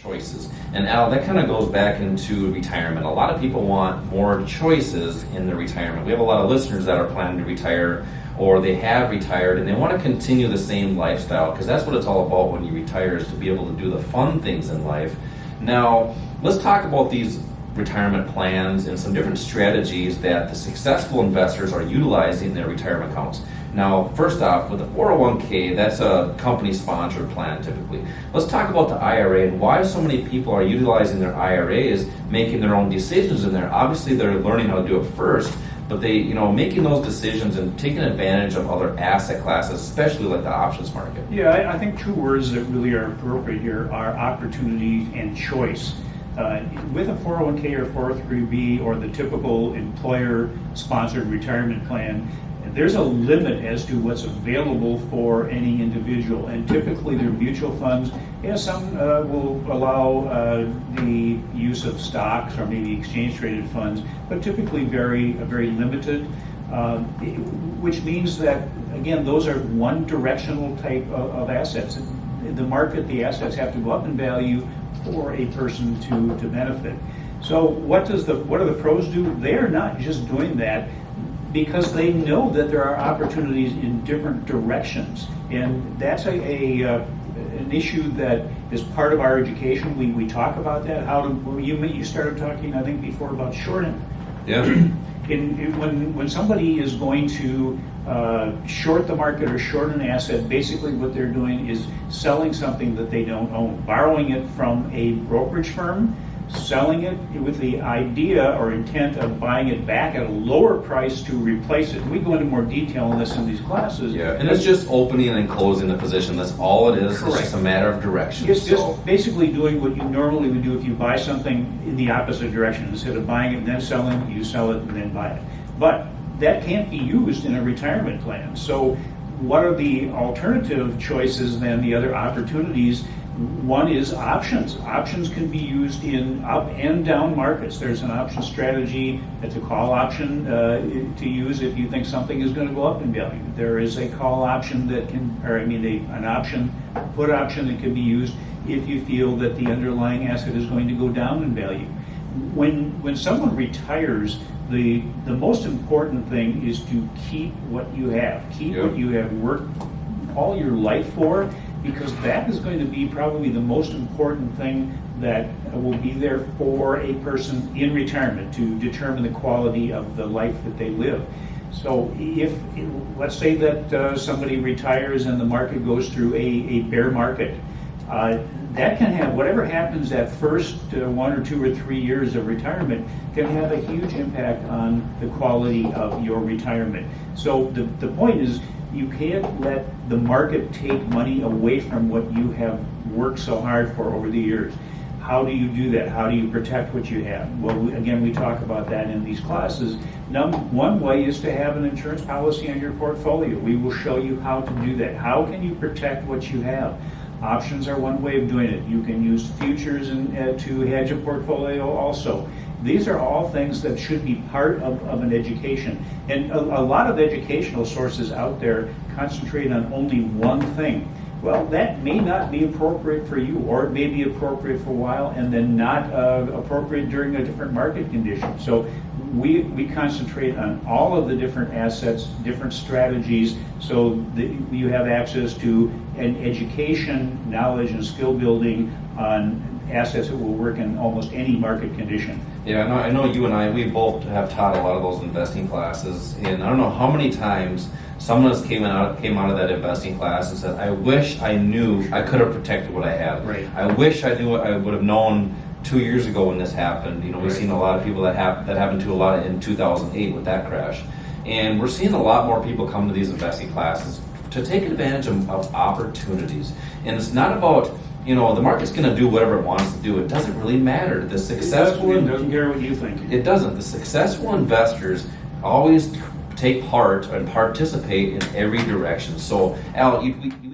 choices. And Al, that kind of goes back into retirement. A lot of people want more choices in their retirement. We have a lot of listeners that are planning to retire, or they have retired and they want to continue the same lifestyle, because that's what it's all about when you retire, is to be able to do the fun things in life. Now, let's talk about these retirement plans and some different strategies that the successful investors are utilizing in their retirement accounts. Now, first off, with the 401k, that's a company-sponsored plan typically. Let's talk about the IRA and why so many people are utilizing their IRAs, making their own decisions in there. Obviously, they're learning how to do it first, but they, making those decisions and taking advantage of other asset classes, especially like the options market. Yeah, I think two words that really are appropriate here are opportunity and choice. With a 401k or 403b or the typical employer-sponsored retirement plan, there's a limit as to what's available for any individual, and typically they're mutual funds. Yeah, some will allow the use of stocks or maybe exchange-traded funds, but typically very limited, which means that, again, those are one-directional type of assets. The market, the assets have to go up in value for a person to benefit. So what do the pros do? They are not just doing that because they know that there are opportunities in different directions, and that's an issue that is part of our education. We talk about that. You started talking, I think, before about shorting. Yeah. When somebody is going to short the market or short an asset, basically what they're doing is selling something that they don't own, borrowing it from a brokerage firm, selling it with the idea or intent of buying it back at a lower price to replace it. We go into more detail on this in these classes. Yeah, and it's just opening and closing the position. That's all it is. Correct. It's just a matter of direction. It's just basically doing what you normally would do if you buy something in the opposite direction. Instead of buying it and then selling, you sell it and then buy it. But that can't be used in a retirement plan. So what are the alternative choices then, the other opportunities? One is options. Options can be used in up and down markets. There's an option strategy that's a call option to use if you think something is going to go up in value. There is a call option an option, put option that can be used if you feel that the underlying asset is going to go down in value. When someone retires, the most important thing is to keep what you have. Keep what you have worked all your life for, because that is going to be probably the most important thing that will be there for a person in retirement to determine the quality of the life that they live. So if, let's say that somebody retires and the market goes through a bear market, that can have, whatever happens that first 1 or 2 or 3 years of retirement can have a huge impact on the quality of your retirement. So the point is, you can't let the market take money away from what you have worked so hard for over the years. How do you do that? How do you protect what you have? Well, again, we talk about that in these classes. One way is to have an insurance policy on your portfolio. We will show you how to do that. How can you protect what you have? Options are one way of doing it. You can use futures to hedge a portfolio also. These are all things that should be part of an education. And a lot of educational sources out there concentrate on only one thing. Well, that may not be appropriate for you, or it may be appropriate for a while and then not appropriate during a different market condition. So we concentrate on all of the different assets, different strategies, so that you have access to an education, knowledge, and skill building on assets that will work in almost any market condition. Yeah, I know you and I, we both have taught a lot of those investing classes, and I don't know how many times someone else came out of that investing class and said, I wish I knew I could have protected what I had. Right. I wish I knew what I would have known 2 years ago when this happened. We've seen a lot of people that happened to a lot in 2008 with that crash. And we're seeing a lot more people come to these investing classes to take advantage of opportunities. And it's not about, the market's going to do whatever it wants to do. It doesn't really matter. The successful It doesn't care what you think. It doesn't. The successful investors always take part and participate in every direction. So, Al, you